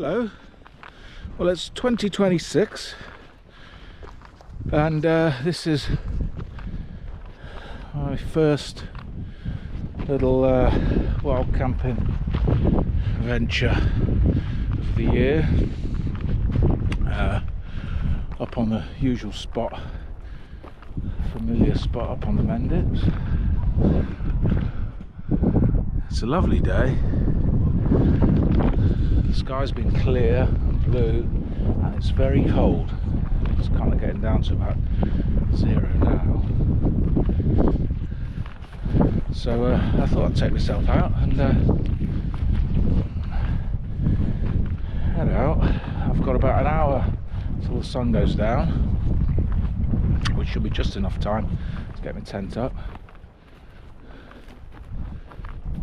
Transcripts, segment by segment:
Hello. Well, it's 2026 and this is my first little wild camping venture of the year, up on the usual spot, familiar spot up on the Mendips. It's a lovely day. The sky's been clear and blue and it's very cold. It's kind of getting down to about 0 now. So I thought I'd take myself out and head out. I've got about an hour till the sun goes down, which should be just enough time to get my tent up.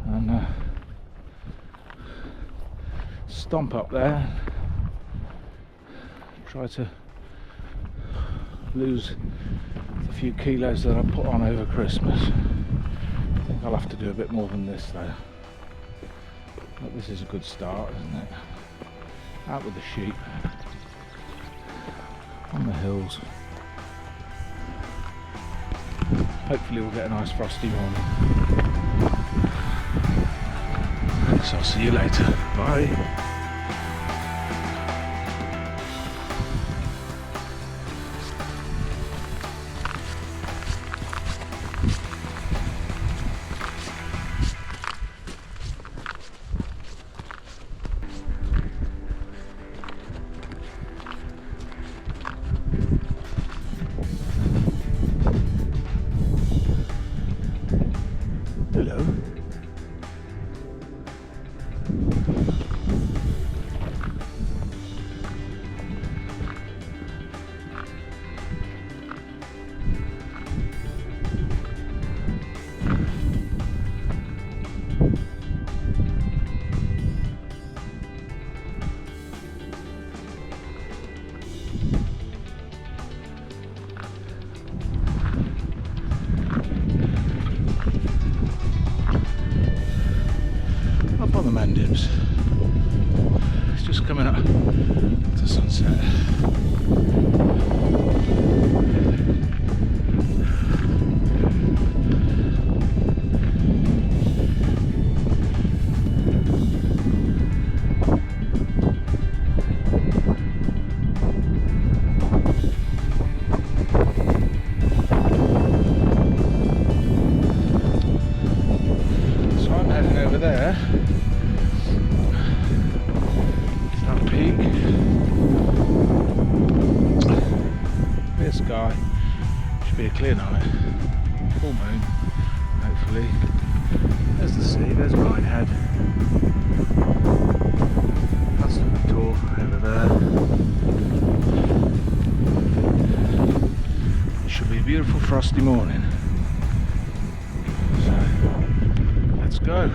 And stomp up there, try to lose the few kilos that I put on over Christmas. I think I'll have to do a bit more than this though. But this is a good start, isn't it? Out with the sheep, on the hills. Hopefully we'll get a nice frosty morning. So I'll see you later. Bye. Hello. Up on the Mendips. It's just coming up to sunset. So I'm heading over there. Clear sky, should be a clear night, full moon, hopefully. There's the sea, there's Minehead. That's the door over there. It should be a beautiful frosty morning. So, let's go.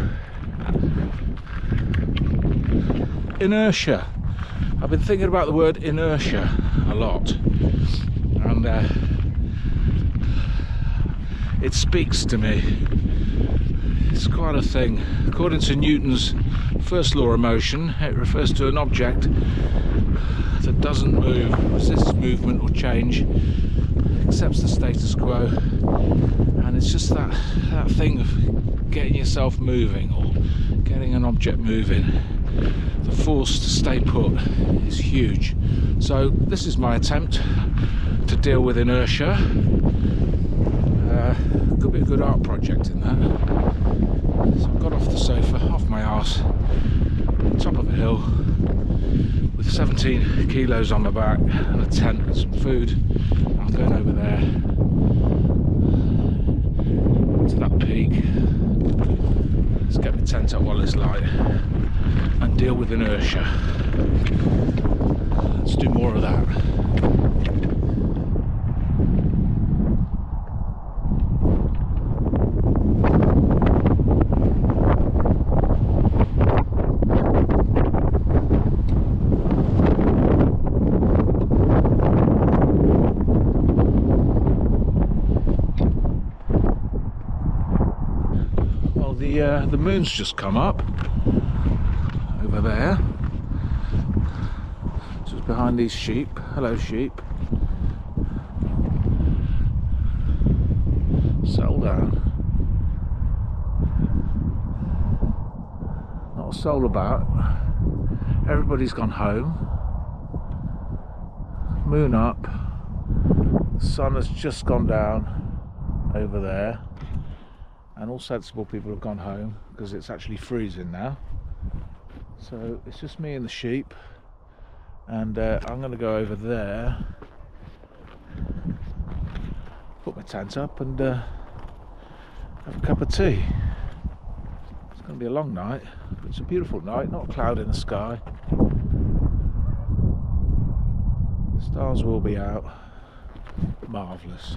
Inertia. I've been thinking about the word inertia a lot, and it speaks to me. It's quite a thing. According to Newton's first law of motion, it refers to an object that doesn't move, resists movement or change, accepts the status quo, and it's just that thing of getting yourself moving or getting an object moving. The force to stay put is huge. So this is my attempt to deal with inertia. Could be a good art project in that. So I got off the sofa, off my arse, top of a hill, with 17 kilos on my back and a tent and some food. I'm going over there to that peak. Let's get my tent up while it's light and deal with inertia. Let's do more of that. Well, the moon's just come up over there. behind these sheep. Hello, sheep. Settle down. Not a soul about. Everybody's gone home. Moon up. The sun has just gone down over there. And all sensible people have gone home because it's actually freezing now. So it's just me and the sheep. And I'm going to go over there, put my tent up and have a cup of tea. It's going to be a long night, but it's a beautiful night, not a cloud in the sky. The stars will be out. Marvellous.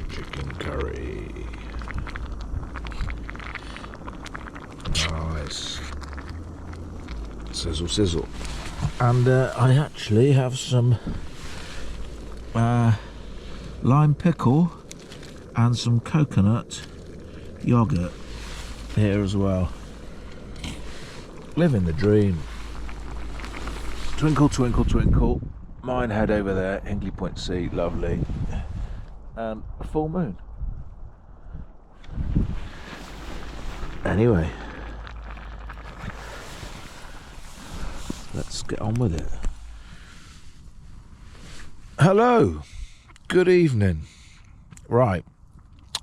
Chicken curry. Nice. Sizzle, sizzle. And I actually have some lime pickle and some coconut yogurt here as well. Living the dream. Twinkle, twinkle, twinkle. Mine head over there, Hinkley Point Sea, lovely. And a full moon. Anyway, let's get on with it. Hello, good evening. Right,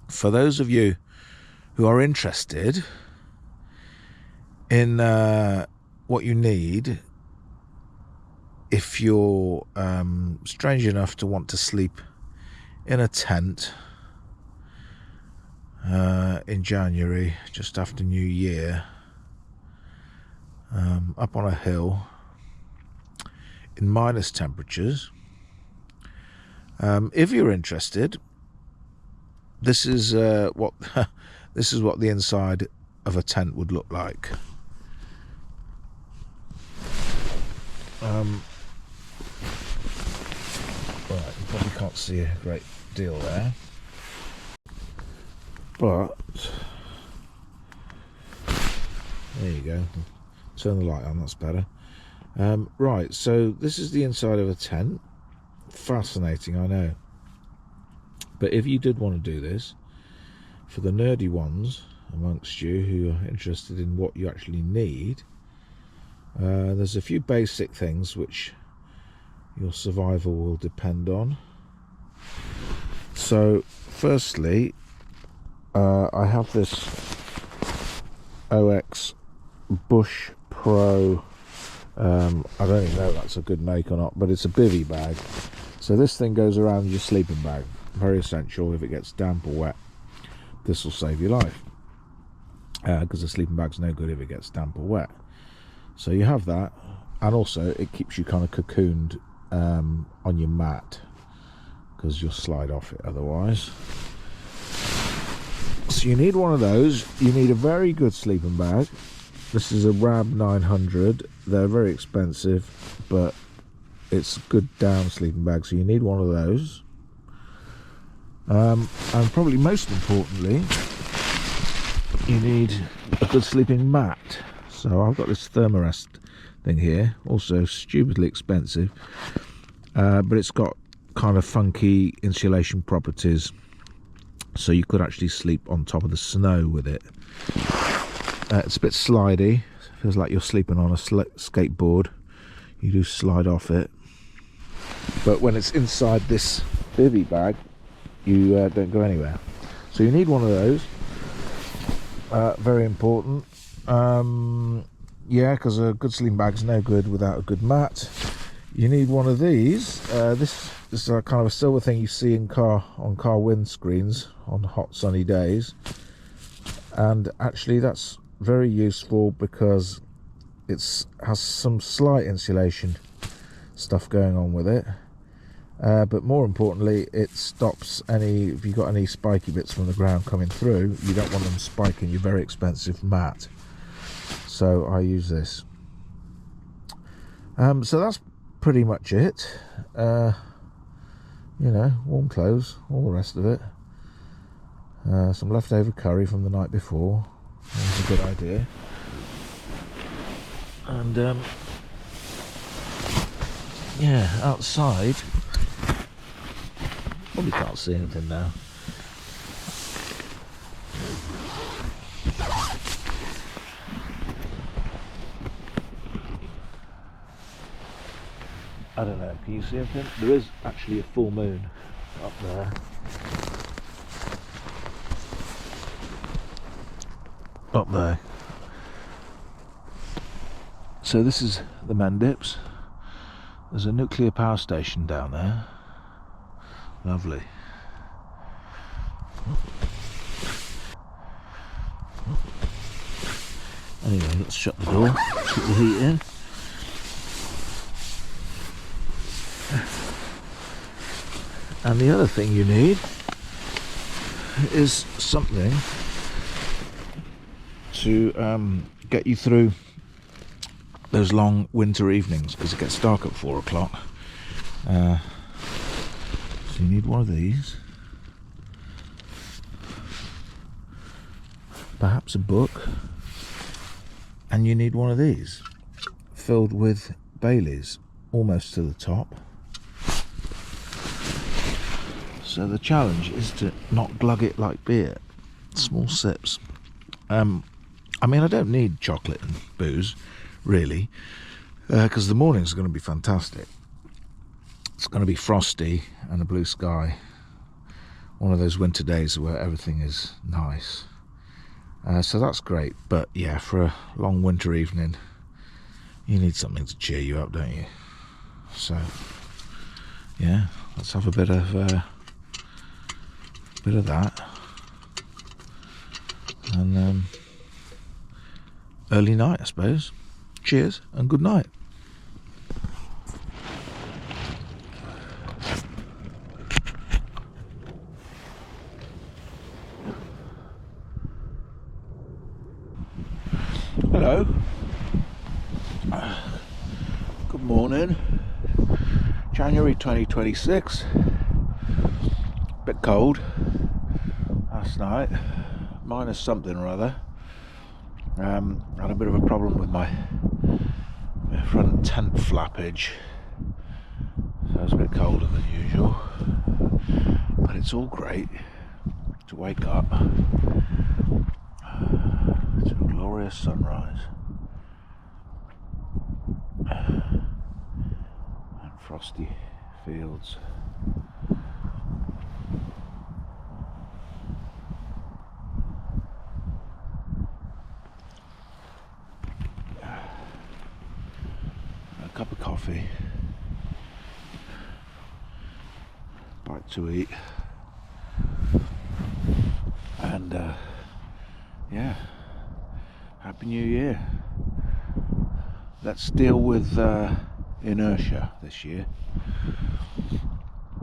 for those of you who are interested in what you need if you're strange enough to want to sleep in a tent in January, just after New Year, up on a hill in minus temperatures. If you're interested, this is what this is what the inside of a tent would look like. Right, you probably can't see a great deal there, but there you go. Turn the light on, that's better. Right, so this is the inside of a tent. Fascinating, I know. But if you did want to do this, for the nerdy ones amongst you who are interested in what you actually need, there's a few basic things which your survival will depend on. So firstly, I have this OX Bush Pro, I don't even know if that's a good make or not, but it's a bivvy bag. So this thing goes around your sleeping bag. Very essential. If it gets damp or wet, this will save your life, because the sleeping bag's no good if it gets damp or wet. So you have that, and also it keeps you kind of cocooned on your mat, because you'll slide off it otherwise. So you need one of those. You need a very good sleeping bag. This is a RAB 900. They're very expensive, but it's a good down sleeping bag, so you need one of those. And probably most importantly, you need a good sleeping mat. So I've got this Thermarest thing here, also stupidly expensive, but it's got kind of funky insulation properties, so you could actually sleep on top of the snow with it. It's a bit slidey, feels like you're sleeping on a skateboard. You do slide off it, but when it's inside this bivvy bag, you don't go anywhere. So you need one of those. Very important. Yeah, because a good sling bag's no good without a good mat. You need one of these. This is a kind of a silver thing you see on car windscreens on hot sunny days, and actually that's very useful because it has some slight insulation stuff going on with it, but more importantly it stops any, if you've got any spiky bits from the ground coming through, you don't want them spiking your very expensive mat. So I use this. So that's pretty much it. You know, warm clothes, all the rest of it. Some leftover curry from the night before. That's a good idea. And yeah, outside probably can't see anything now. I don't know, can you see anything? There is actually a full moon up there. Up there. So this is the Mendips. There's a nuclear power station down there. Lovely. Anyway, let's shut the door, keep the heat in. And the other thing you need is something to get you through those long winter evenings, because it gets dark at 4 o'clock. So you need one of these, perhaps a book, and you need one of these filled with Baileys almost to the top. So the challenge is to not glug it like beer. Small sips. I mean, I don't need chocolate and booze, really, because the mornings are going to be fantastic. It's going to be frosty and a blue sky. One of those winter days where everything is nice. So that's great. But yeah, for a long winter evening, you need something to cheer you up, don't you? So yeah, let's have a bit of that, and early night, I suppose. Cheers and good night. Hello. Good morning. January 2026. Bit cold last night, minus something or other. Had a bit of a problem with my front tent flappage, so it was a bit colder than usual, but it's all great to wake up to a glorious sunrise and frosty fields. A cup of coffee, bite to eat, and yeah, Happy New Year. Let's deal with inertia this year.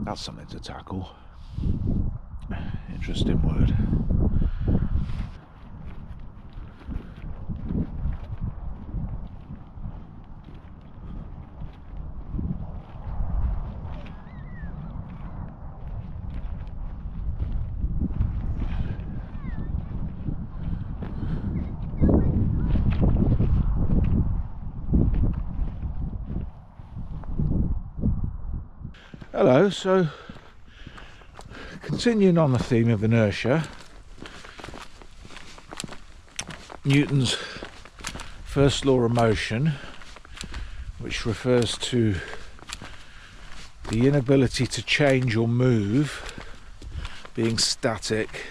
That's something to tackle. Interesting word. Hello, so continuing on the theme of inertia, Newton's first law of motion, which refers to the inability to change or move, being static,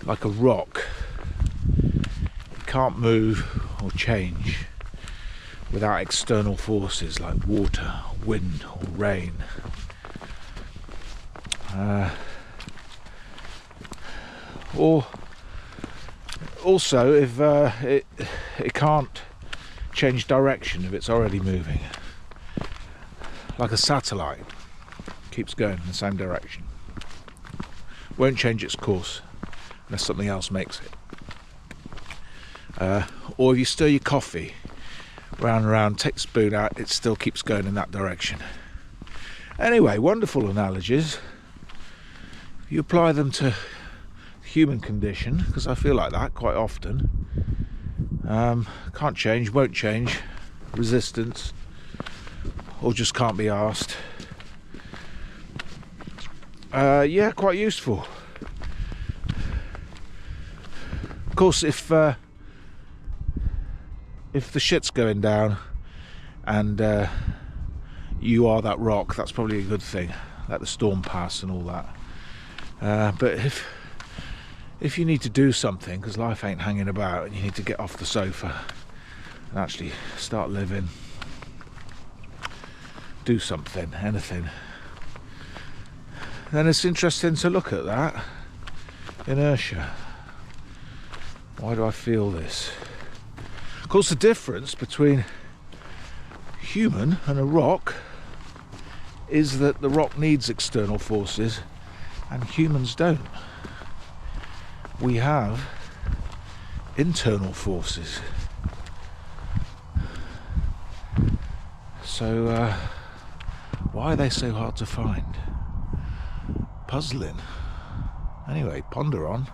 like a rock, it can't move or change without external forces like water, wind or rain. Or also, if it can't change direction if it's already moving, like a satellite, keeps going in the same direction, won't change its course unless something else makes it. Or if you stir your coffee round and round, take the spoon out, it still keeps going in that direction. Anyway, wonderful analogies. You apply them to human condition, because I feel like that quite often. Can't change, won't change, resistance, or just can't be asked. Yeah, quite useful. Of course, if the shit's going down and you are that rock, that's probably a good thing. Let the storm pass and all that. But if you need to do something, because life ain't hanging about, and you need to get off the sofa and actually start living, do something, anything, then it's interesting to look at that inertia. Why do I feel this? Of course, the difference between human and a rock is that the rock needs external forces and humans don't. We have internal forces. So why are they so hard to find? Puzzling. Anyway, ponder on.